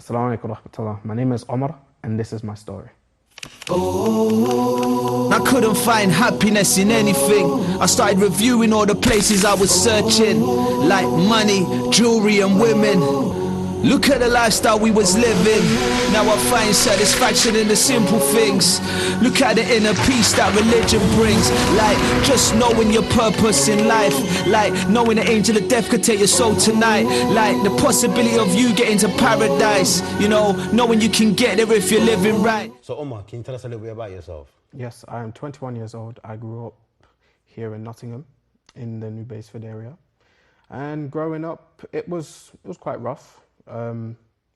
Assalamu alaikum warahmatullah. My name is Omar and this is my story. I couldn't find happiness in anything. I started reviewing all the places I was searching, like money, jewelry and women. Look at the lifestyle we was living. Now I find satisfaction in the simple things. Look at the inner peace that religion brings. Like just knowing your purpose in life. Like knowing the angel of death could take your soul tonight. Like the possibility of you getting to paradise. You know, knowing you can get there if you're living right. So Omar, can you tell us a little bit about yourself? Yes, I am 21 years old. I grew up here in Nottingham in the New Baseford area. And growing up, it was quite rough.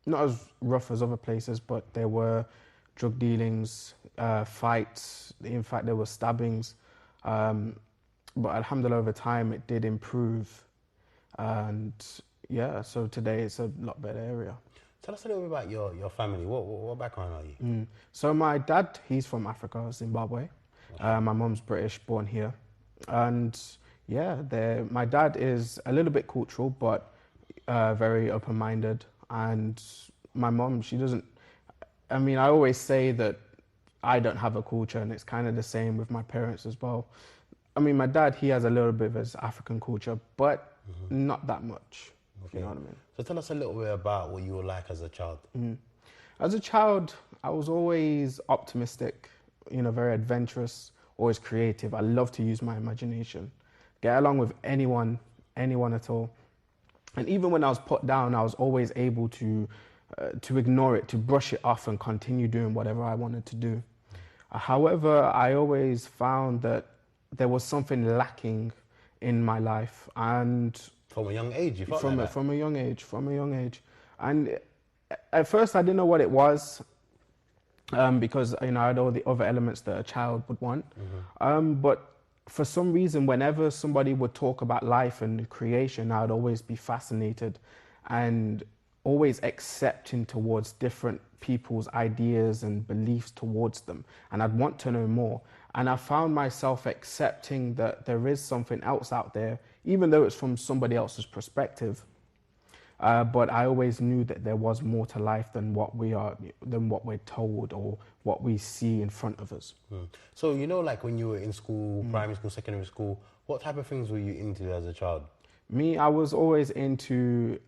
Not as rough as other places, but there were drug dealings, fights. In fact, there were stabbings. But alhamdulillah, over time, it did improve. And yeah, so today it's a lot better area. Tell us a little bit about your family. What background are you? So my dad, he's from Africa, Zimbabwe. My mom's British, born here. And yeah, my dad is a little bit cultural, but very open-minded. And my mom, she doesn't, I mean, I always say that I don't have a culture, and it's kind of the same with my parents as well. I mean, my dad, he has a little bit of his African culture, but not that much, if you know what I mean. So tell us a little bit about what you were like as a child. As a child, I was always optimistic, you know, very adventurous, always creative. I love to use my imagination, get along with anyone at all. And even when I was put down, I was always able to ignore it, to brush it off and continue doing whatever I wanted to do. However, I always found that there was something lacking in my life. And From a young age, you felt like that? from a young age. And at first I didn't know what it was, because, you know, I had all the other elements that a child would want. But for some reason, whenever somebody would talk about life and creation, I would always be fascinated and always accepting towards different people's ideas and beliefs towards them. And I'd want to know more. And I found myself accepting that there is something else out there, even though it's from somebody else's perspective. But I always knew that there was more to life than what we're told or what we see in front of us. So, you know, like when you were in school, primary school, secondary school, what type of things were you into as a child? Me, I was always into,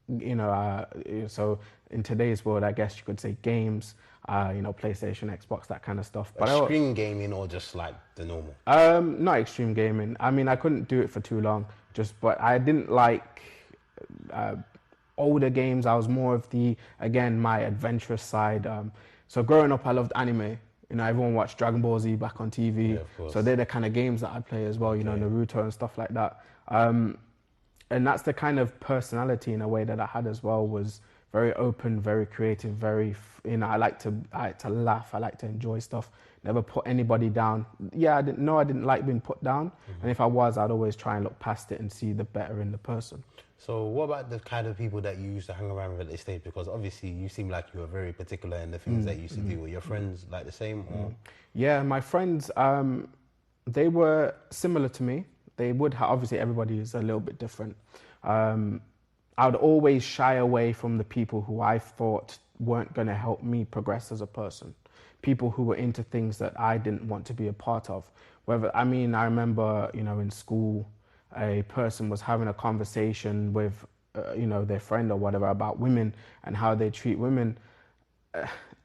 you know, so in today's world, I guess you could say games, you know, PlayStation, Xbox, that kind of stuff. But Extreme gaming or just like the normal? Not extreme gaming. I mean, I couldn't do it for too long, but I didn't like older games. I was more of my adventurous side. So growing up, I loved anime. You know, everyone watched Dragon Ball Z back on TV. Yeah, of course. So they're the kind of games that I play as well, you know, Naruto and stuff like that. And that's the kind of personality in a way that I had as well, was very open, very creative, you know, I like to laugh, I like to enjoy stuff, never put anybody down. Yeah, I didn't like being put down. And if I was, I'd always try and look past it and see the better in the person. So what about the kind of people that you used to hang around with at this stage? Because obviously you seem like you were very particular in the things that you used to do. Were your friends like the same? Or? Yeah, my friends, they were similar to me. They would obviously everybody is a little bit different. I would always shy away from the people who I thought weren't going to help me progress as a person. People who were into things that I didn't want to be a part of. I remember, you know, in school, a person was having a conversation with, you know, their friend or whatever about women and how they treat women.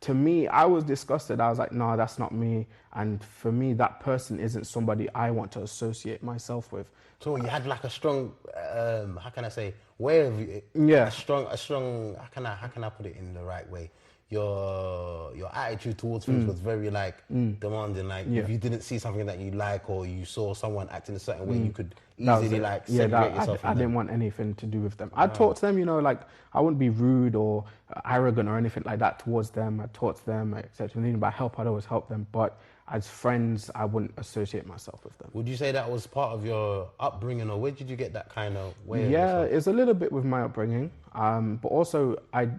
To me, I was disgusted. I was like, no, that's not me. And for me, that person isn't somebody I want to associate myself with. So you had like a strong, how can I say, way of you? Yeah. A strong. How can I put it in the right way? Your attitude towards things was very like demanding. Like if you didn't see something that you like, or you saw someone acting a certain way, you could easily like segregate yourself. I didn't want anything to do with them. I taught them, you know, like I wouldn't be rude or arrogant or anything like that towards them. I taught them, etc. If I help, I'd always help them. But as friends, I wouldn't associate myself with them. Would you say that was part of your upbringing, or where did you get that kind of way of Yeah, yourself? it's a little bit with my upbringing, but also I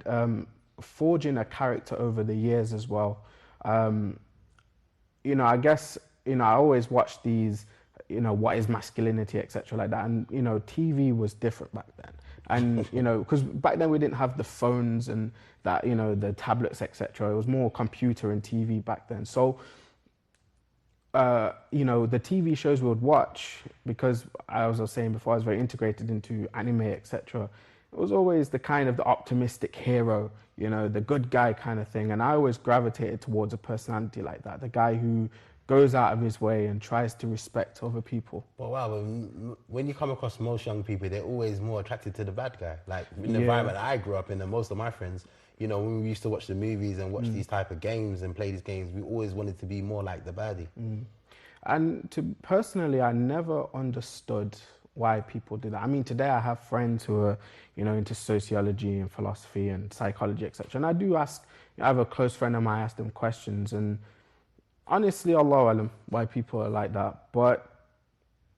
forging a character over the years as well. You know, I guess, you know, I always watched these, you know, what is masculinity, etc. like that. And, you know, TV was different back then. And, you know, because back then we didn't have the phones and that, you know, the tablets, etc. It was more computer and TV back then. So, you know, the TV shows we would watch, because as I was saying before, I was very integrated into anime, etc. It was always the kind of the optimistic hero, you know, the good guy kind of thing. And I always gravitated towards a personality like that, the guy who goes out of his way and tries to respect other people. Well, wow, when you come across most young people, they're always more attracted to the bad guy. Like in the environment I grew up in, and most of my friends, you know, when we used to watch the movies and watch these type of games and play these games, we always wanted to be more like the baddie. And personally, I never understood why people do that. I mean, today I have friends who are, you know, into sociology and philosophy and psychology, etc. And I do ask, I have a close friend of mine, I ask them questions, and honestly, Allahu Alam, why people are like that. But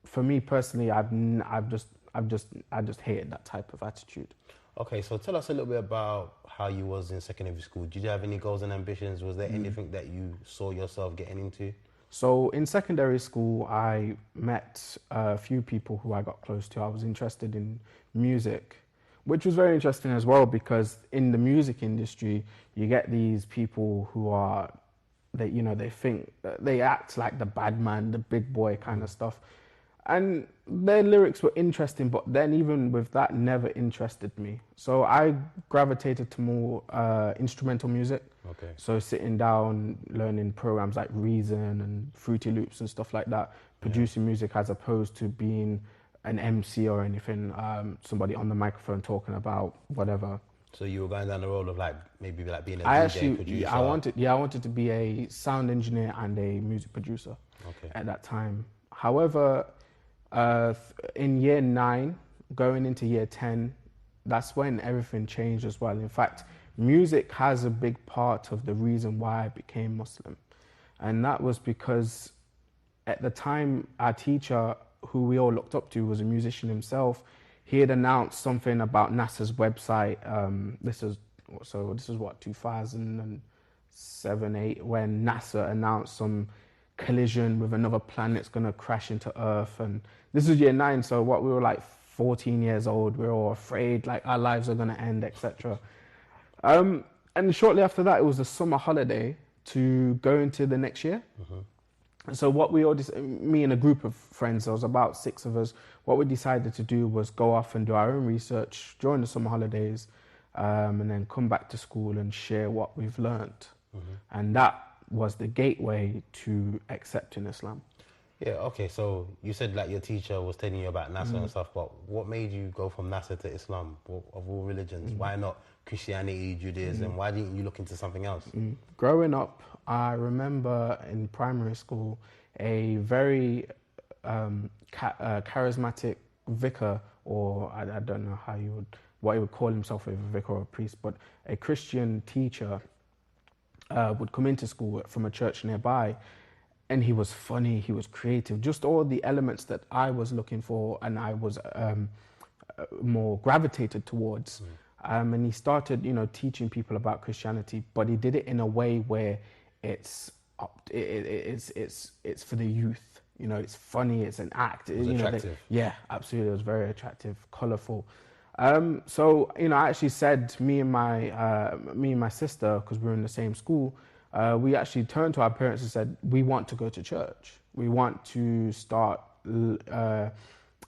for me personally, I just hated that type of attitude. Okay, so tell us a little bit about how you was in secondary school. Did you have any goals and ambitions? Was there anything that you saw yourself getting into? So in secondary school, I met a few people who I got close to. I was interested in music, which was very interesting as well, because in the music industry, you get these people who are, you know, they act like the bad man, the big boy kind of stuff. And their lyrics were interesting, but then even with that, never interested me. So I gravitated to more instrumental music. Okay. So sitting down, learning programs like Reason and Fruity Loops and stuff like that, producing music as opposed to being an MC or anything, somebody on the microphone talking about whatever. So you were going down the road of maybe being a I DJ, actually, producer? I wanted to be a sound engineer and a music producer at that time. However, in year 9, going into year 10, that's when everything changed as well. In fact, music has a big part of the reason why I became Muslim. And that was because at the time, our teacher, who we all looked up to, was a musician himself. He had announced something about NASA's website. This is what, 2007, 8, when NASA announced some collision with another planet's gonna crash into Earth. And this is year 9, so what, we were like 14 years old. We were all afraid, like our lives are gonna end, etc. And shortly after that, it was a summer holiday to go into the next year. So what we all, me and a group of friends, there was about 6 of us, what we decided to do was go off and do our own research during the summer holidays, and then come back to school and share what we've learned. And that was the gateway to accepting Islam. Yeah, okay, so you said like your teacher was telling you about NASA and stuff, but what made you go from NASA to Islam, of all religions? Why not Christianity, Judaism? Why didn't you look into something else? Growing up, I remember in primary school, a very charismatic vicar, or I don't know what he would call himself, a vicar or a priest, but a Christian teacher would come into school from a church nearby. And he was funny, he was creative, just all the elements that I was looking for and I was more gravitated towards. And he started, you know, teaching people about Christianity, but he did it in a way where it's for the youth. You know, it's funny, it's an act. It was attractive. Yeah, absolutely, it was very attractive, colourful. So, you know, I actually said, me and my sister, because we were in the same school, we actually turned to our parents and said, we want to go to church. We want to start, I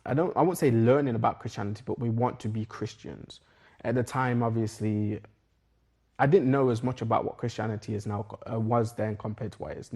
won't say learning about Christianity, but we want to be Christians. At the time, obviously, I didn't know as much about what Christianity is now, was then compared to what it is.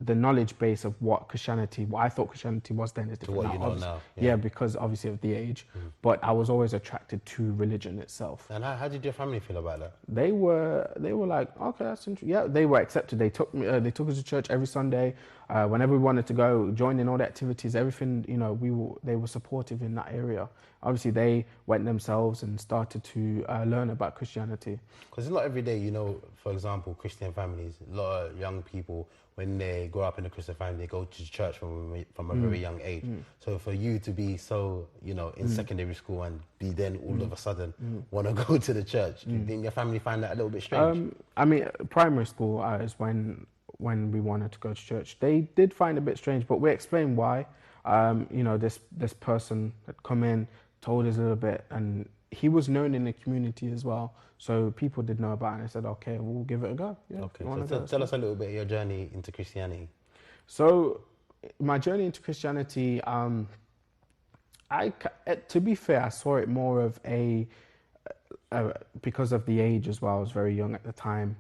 The knowledge base of what I thought Christianity was then is different to what you know now. Yeah, because obviously of the age. But I was always attracted to religion itself. And how did your family feel about that? They were like, okay, that's interesting. Yeah, they were accepted. They took us to church every Sunday. Whenever we wanted to go, join in all the activities, everything, you know, they were supportive in that area. Obviously, they went themselves and started to learn about Christianity. Because it's not every day, you know, for example, Christian families, a lot of young people, when they grow up in a Christian family, they go to church from a very young age. So for you to be so, you know, in secondary school and be then all of a sudden want to go to the church, didn't your family find that a little bit strange? I mean, primary school is when we wanted to go to church. They did find it a bit strange, but we explained why. You know, this person had come in, told us a little bit, and he was known in the community as well. So people did know about it, and I said, okay, we'll give it a go. Yeah, Okay, you wanna so go? tell us a little bit of your journey into Christianity. So my journey into Christianity, to be fair, I saw it more of because of the age as well. I was very young at the time.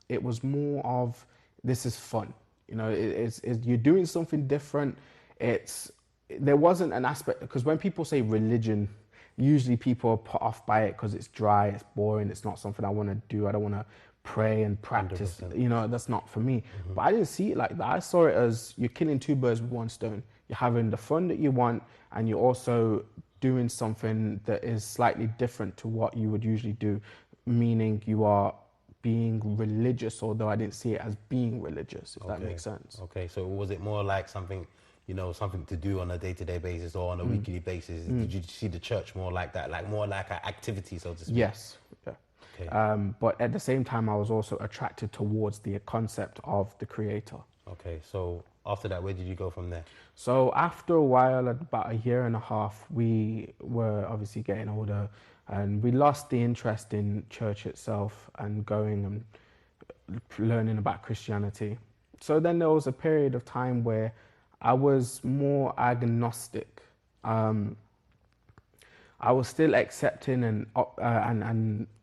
It was more of, this is fun. You know, it's you're doing something different. There wasn't an aspect, because when people say religion, usually people are put off by it because it's dry, it's boring, it's not something I want to do. I don't want to pray and practice. 100%. You know, that's not for me. But I didn't see it like that. I saw it as you're killing two birds with one stone. You're having the fun that you want, and you're also doing something that is slightly different to what you would usually do, meaning you are being religious, although I didn't see it as being religious, if that makes sense. Okay, so was it more like something, you know, something to do on a day-to-day basis or on a weekly basis? Did you see the church more like that, like more like an activity, so to speak? Yes. Yeah. Okay. But at the same time, I was also attracted towards the concept of the creator. Okay, so after that, where did you go from there? So after a while, about a year and a half, we were obviously getting older, and we lost the interest in church itself and going and learning about Christianity. So then there was a period of time where I was more agnostic. I was still accepting and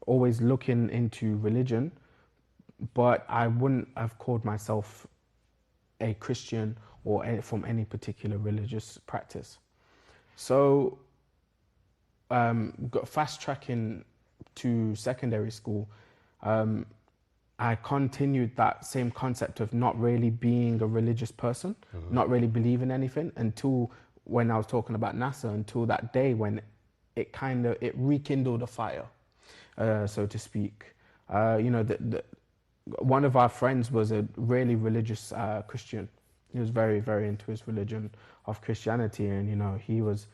always looking into religion, but I wouldn't have called myself a Christian or from any particular religious practice. So fast tracking to secondary school, I continued that same concept of not really being a religious person, not really believing anything, until when I was talking about NASA, until that day when it rekindled a fire, so to speak. You know, one of our friends was a really religious Christian. He was very, very into his religion of Christianity, and you know, he was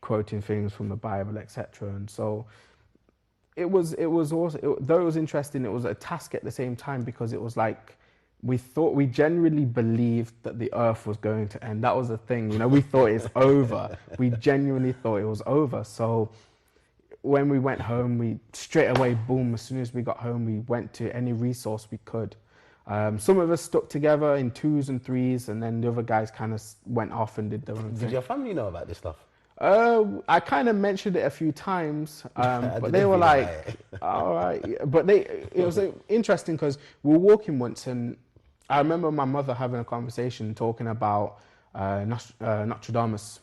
quoting things from the Bible, etc. And so it was also, though it was interesting, it was a task at the same time, because it was like we genuinely believed that the earth was going to end. That was the thing, you know, we thought it's over. We genuinely thought it was over. So when we went home, we straight away, boom, as soon as we got home, we went to any resource we could. Some of us stuck together in 2s and 3s, and then the other guys kind of went off and did their own thing. Did your family know about this stuff? I kind of mentioned it a few times, but they were like, all right. But it was interesting because we were walking once, and I remember my mother having a conversation talking about Nostradamus.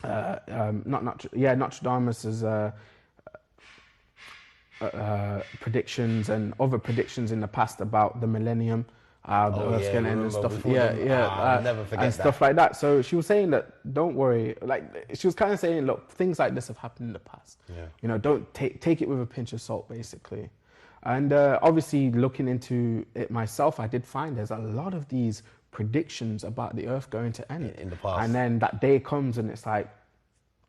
Nostradamus's predictions and other predictions in the past about the millennium, the Earth's gonna end and stuff. I'll never forget and stuff like that. So she was saying that, don't worry. Like, she was kind of saying, look, things like this have happened in the past. Yeah. You know, don't take it with a pinch of salt, basically. And obviously, looking into it myself, I did find there's a lot of these predictions about the Earth going to end in the past. And then that day comes, and it's like,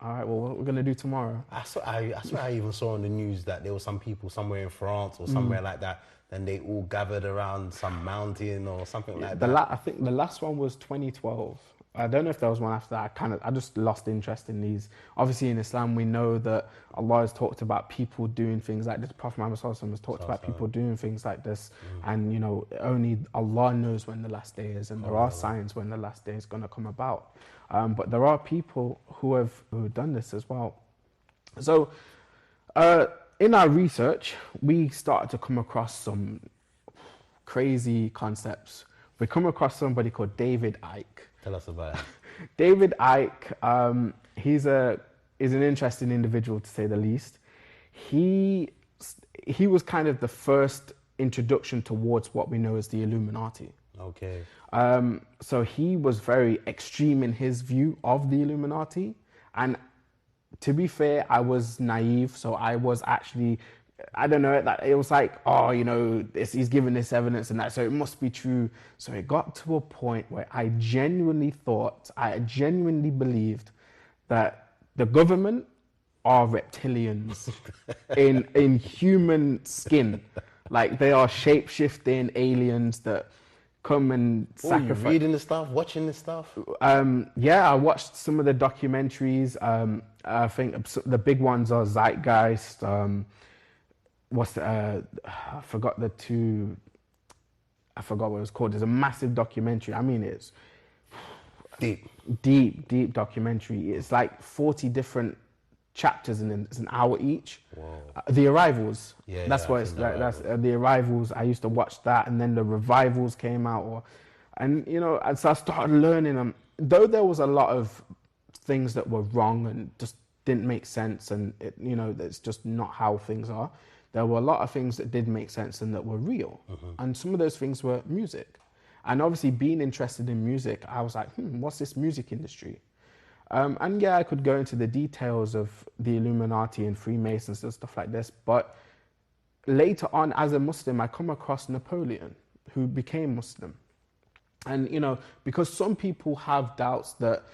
all right, well, what we're gonna do tomorrow? I swear I even saw on the news that there were some people somewhere in France or somewhere like that, and they all gathered around some mountain or something like that. I think the last one was 2012. I don't know if there was one after that. I just lost interest in these. Obviously, in Islam, we know that Allah has talked about people doing things like this. Prophet Muhammad has talked about people doing things like this. And, you know, only Allah knows when the last day is, and there are signs when the last day is going to come about. But there are people who have done this as well. So, in our research, we started to come across some crazy concepts. We come across somebody called David Icke. Tell us about it. David Icke, is an interesting individual, to say the least. He was kind of the first introduction towards what we know as the Illuminati. Okay. So he was very extreme in his view of the Illuminati, and to be fair, I was naive, so I was actually, I don't know, that it was like, oh, you know, he's giving this evidence and that, so it must be true. So it got to a point where I genuinely believed that the government are reptilians in human skin. Like, they are shape-shifting aliens that come and Oh, you sacrifice. reading the stuff, watching the stuff? Yeah, I watched some of the documentaries. I think the big ones are Zeitgeist. I forgot the two. I forgot what it was called. There's a massive documentary. I mean, it's Deep. deep documentary. It's like 40 different chapters and it's an hour each. The Arrivals. Yeah, that's yeah, what I've it's seen The like. That's Arrivals. The Arrivals. I used to watch that, and then the Revivals came out, and you know, and so I started learning them. Though there was a lot of things that were wrong and just didn't make sense, and it, you know, that's just not how things are. There were a lot of things that did make sense and that were real, and some of those things were music. And obviously, being interested in music, I was like, what's this music industry? And yeah, I could go into the details of the Illuminati and Freemasons and stuff like this. But later on, as a Muslim, I come across Napoleon, who became Muslim. And, you know, because some people have doubts that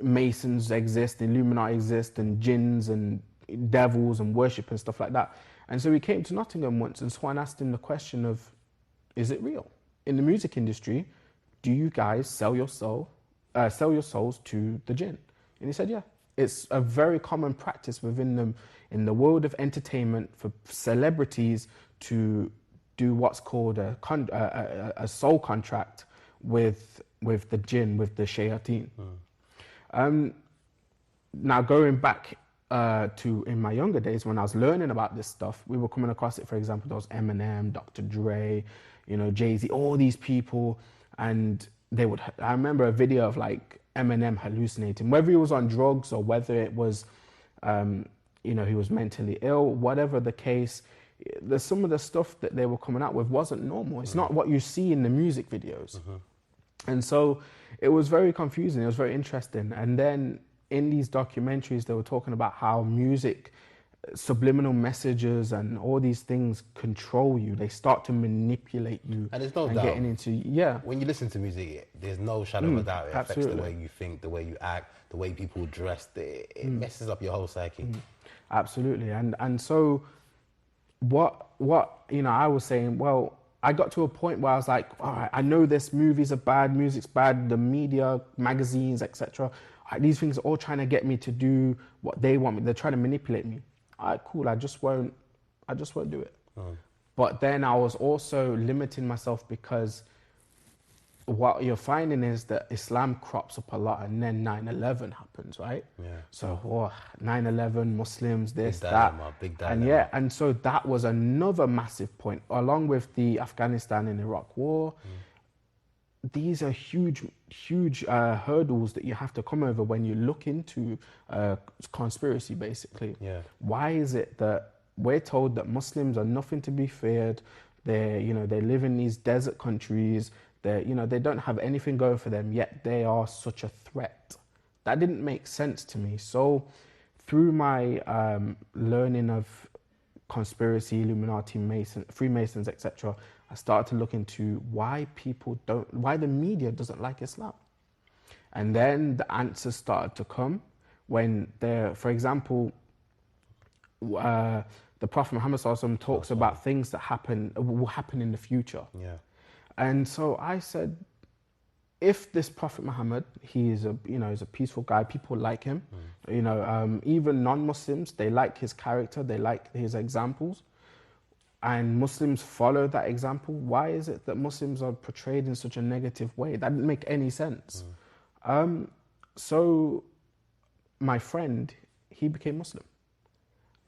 Masons exist, Illuminati exist, and jinns and devils and worship and stuff like that. And so he came to Nottingham once, and Swan asked him the question of, is it real? In the music industry, do you guys sell your souls to the jinn? And he said, yeah. It's a very common practice within them in the world of entertainment for celebrities to do what's called a soul contract with the jinn, with the shayateen. Now going back to in my younger days when I was learning about this stuff, we were coming across it. For example, there was Eminem, Dr. Dre, you know, Jay-Z, all these people, and I remember a video of like Eminem hallucinating, whether he was on drugs or whether it was, you know, he was mentally ill, whatever the case. There's some of the stuff that they were coming out with wasn't normal. It's not what you see in the music videos. And so it was very confusing. It was very interesting. And then in these documentaries, they were talking about how music, subliminal messages and all these things control you. They start to manipulate you. And there's no and doubt. getting into, yeah. When you listen to music, there's no shadow of a doubt. It affects the absolutely. way you think, the way you act, the way people dress. It messes up your whole psyche. Absolutely. And so what you know, I was saying, well, I got to a point where I was like, all right, I know this, movies are bad, music's bad, the media, magazines, etc. These things are all trying to get me to do what they want me. They're trying to manipulate me. All right, cool. I just won't do it. But then I was also limiting myself because what you're finding is that Islam crops up a lot, and then 9/11 happens, right? Yeah. So 9/11, Muslims, this, Big that, dilemma, big and dilemma. yeah, and so that was another massive point, along with the Afghanistan and Iraq war. These are huge hurdles that you have to come over when you look into conspiracy, basically. Yeah. Why is it that we're told that Muslims are nothing to be feared? They live in these desert countries. They don't have anything going for them, yet they are such a threat. That didn't make sense to me. So through my learning of conspiracy, Illuminati, Freemasons, etc., I started to look into why the media doesn't like Islam. And then the answers started to come when for example, the Prophet Muhammad ﷺ talks about things that will happen in the future. Yeah. And so I said, if this Prophet Muhammad, he's a peaceful guy, people like him, even non-Muslims, they like his character, they like his examples, and Muslims follow that example. Why is it that Muslims are portrayed in such a negative way? That didn't make any sense. So my friend, he became Muslim.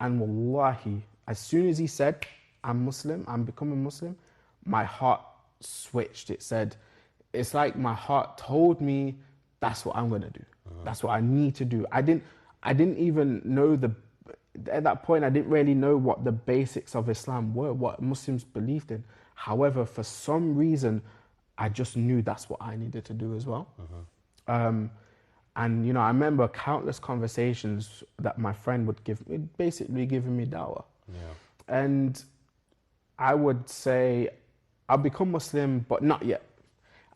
And wallahi, as soon as he said, I'm Muslim, I'm becoming Muslim, my heart switched. It's like my heart told me that's what I'm going to do. That's what I need to do. I didn't even know at that point, I didn't really know what the basics of Islam were, what Muslims believed in. However, for some reason, I just knew that's what I needed to do as well. And, I remember countless conversations that my friend would basically giving me dawah. Yeah. And I would say, I'll become Muslim, but not yet.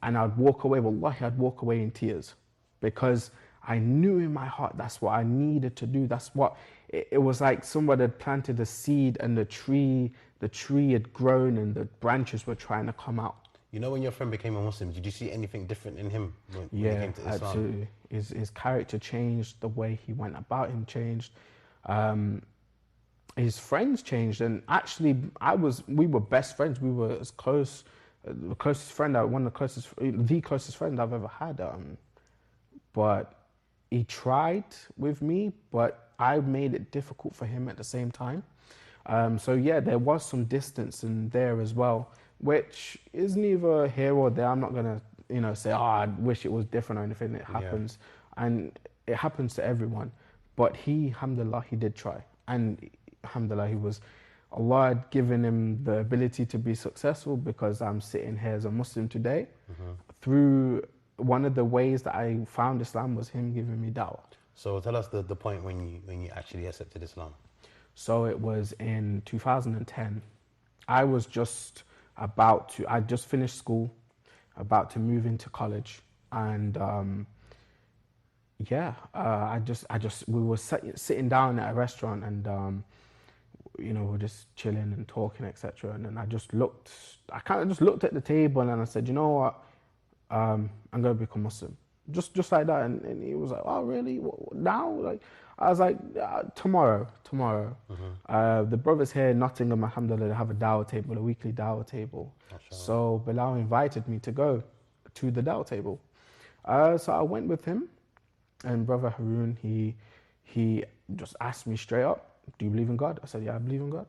And I'd walk away, wallahi, I'd walk away in tears because I knew in my heart that's what I needed to do. That's what, it was like somebody had planted a seed and the tree had grown and the branches were trying to come out. You know, when your friend became a Muslim, did you see anything different in him when he Yeah, came to Islam? absolutely. His character changed, the way he went about him changed. His friends changed, and actually, we were best friends. We were as close, the closest friend, one of the closest friend I've ever had. But he tried with me, but I made it difficult for him at the same time. So yeah, there was some distance in there as well, which is neither here or there. I'm not gonna, say, oh, I wish it was different or anything. It happens, and it happens to everyone. But alhamdulillah, he did try, and alhamdulillah, Allah had given him the ability to be successful, because I'm sitting here as a Muslim today. Through one of the ways that I found Islam was him giving me da'wah. So tell us the point when you actually accepted Islam. So it was in 2010. I just finished school, about to move into college, and we were sitting down at a restaurant, and we're just chilling and talking, etc. And then I kind of just looked at the table, and I said, you know what, I'm gonna become Muslim, just like that. And he was like, oh really? Now? Like, I was like, tomorrow. The brothers here in Nottingham, alhamdulillah, they have a dawah table, a weekly dawah table. So Bilal invited me to go to the dawah table. So I went with him, and Brother Haroon, he just asked me straight up, do you believe in God? I said, yeah, I believe in God.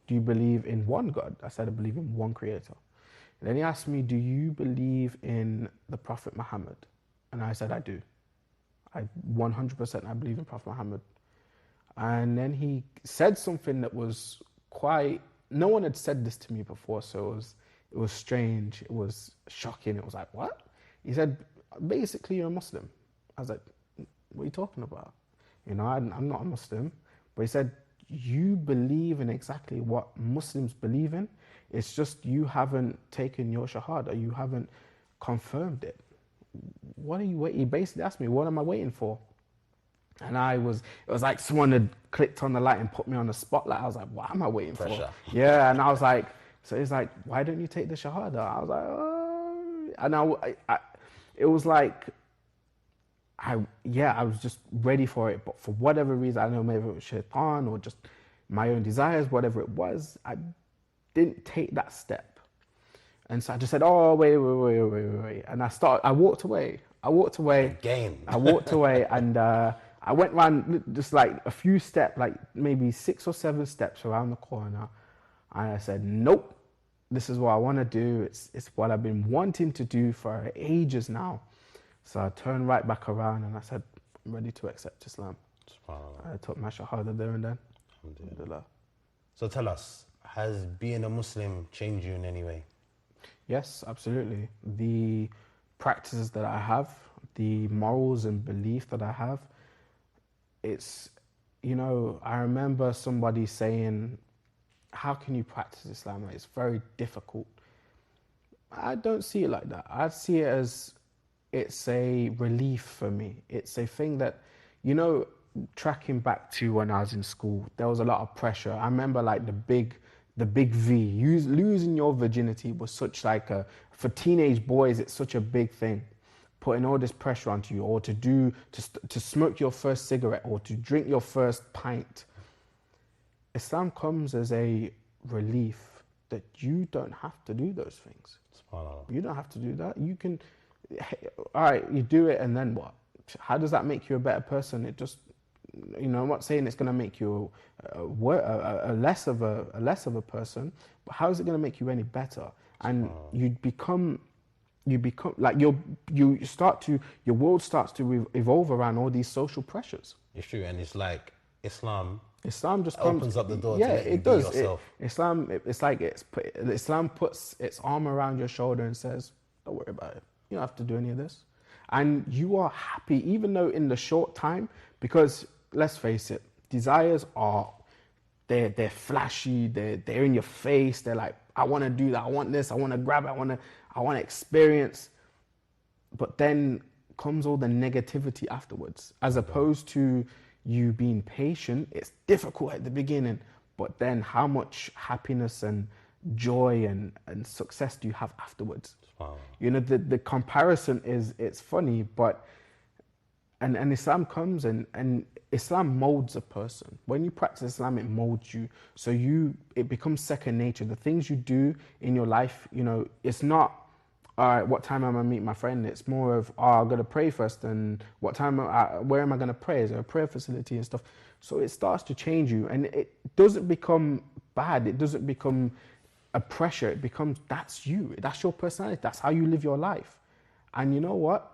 Do you believe in one God? I said, I believe in one creator. And then he asked me, do you believe in the Prophet Muhammad? And I said, I do. 100% I believe in Prophet Muhammad. And then he said something that was no one had said this to me before, so it was strange, it was shocking, it was like, what? He said, basically you're a Muslim. I was like, what are you talking about? I'm not a Muslim. But he said, you believe in exactly what Muslims believe in. It's just you haven't taken your shahada, you haven't confirmed it. What are you waiting? He basically asked me, what am I waiting for? And it was like someone had clicked on the light and put me on the spotlight. I was like, what am I waiting for? Yeah, and I was like, so he's like, why don't you take the shahada? I was like, oh. And it was like, I was just ready for it, but for whatever reason, I don't know, maybe it was shaitan or just my own desires, whatever it was, I didn't take that step. And so I just said, oh, wait. And I walked away. Again. I walked away, and I went around just like a few steps, like maybe 6 or 7 steps around the corner. And I said, nope, this is what I want to do. It's what I've been wanting to do for ages now. So I turned right back around and I said, I'm ready to accept Islam. I took my shahada there and then. Alhamdulillah. So tell us, has being a Muslim changed you in any way? Yes, absolutely. The practices that I have, the morals and belief that I have, I remember somebody saying, how can you practice Islam? Like, it's very difficult. I don't see it like that. I see it as it's a relief for me. It's a thing that, tracking back to when I was in school, there was a lot of pressure. I remember like the big V, losing your virginity was such for teenage boys, it's such a big thing. Putting all this pressure onto you, or to smoke your first cigarette, or to drink your first pint. Islam comes as a relief that you don't have to do those things. You don't have to do that. You can, all right, you do it, and then what? How does that make you a better person? It just, I'm not saying it's going to make you a less of a person, but how is it going to make you any better? And you become like your world starts to evolve around all these social pressures. It's true, and it's like Islam just opens up the door. Yeah, to let you be yourself. Islam puts its arm around your shoulder and says, "Don't worry about it. You don't have to do any of this," and you are happy, even though in the short time, because let's face it, desires are they're flashy, they're in your face. They're like, I want to do that, I want this, I want to grab it, I want to experience. But then comes all the negativity afterwards, as opposed to you being patient. It's difficult at the beginning, but then how much happiness and joy and success do you have afterwards? Wow. You know, the comparison it's funny, but and Islam comes and Islam molds a person. When you practice Islam, it molds you. So it becomes second nature. The things you do in your life, you know, it's not, all right, what time am I meet my friend? It's more of, oh, I'm going to pray first, and what time, where am I going to pray? Is there a prayer facility and stuff? So it starts to change you, and it doesn't become bad. It doesn't become a pressure. It becomes, that's you. That's your personality. That's how you live your life. And you know what?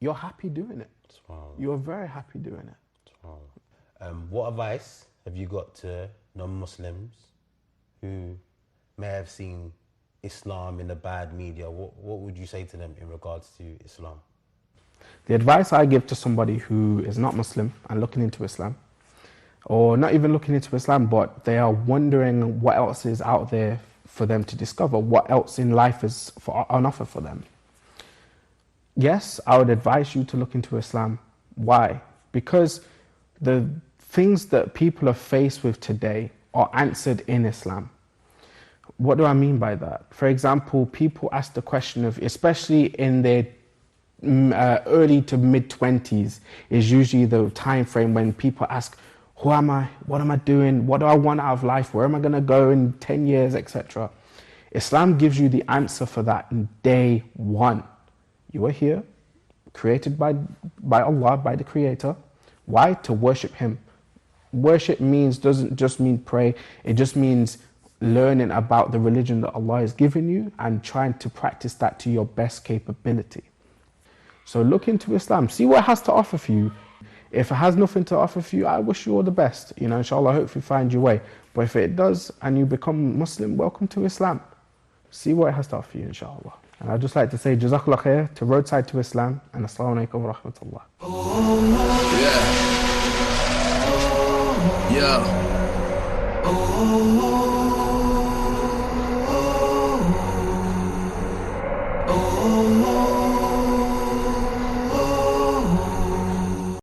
You're happy doing it. Wow. You're very happy doing it. Wow. What advice have you got to non-Muslims who may have seen Islam in the bad media? What would you say to them in regards to Islam? The advice I give to somebody who is not Muslim and looking into Islam, or not even looking into Islam, but they are wondering what else is out there for them to discover, what else in life is on offer for them. Yes, I would advise you to look into Islam. Why? Because the things that people are faced with today are answered in Islam. What do I mean by that? For example, people ask the question of, especially in their early to mid-20s, is usually the time frame when people ask, who am I? What am I doing? What do I want out of life? Where am I going to go in 10 years, etc.? Islam gives you the answer for that in day one. You are here, created by Allah, by the Creator. Why? To worship Him. Worship doesn't just mean pray. It just means learning about the religion that Allah has given you and trying to practice that to your best capability. So look into Islam. See what it has to offer for you. If it has nothing to offer for you, I wish you all the best. You know, inshallah, hopefully find your way. But if it does and you become Muslim, welcome to Islam. See what it has to offer you, inshallah. And I'd just like to say Jazakallah khair to Roadside to Islam, and Assalamu alaikum wa rahmatullah. Yeah. Yeah.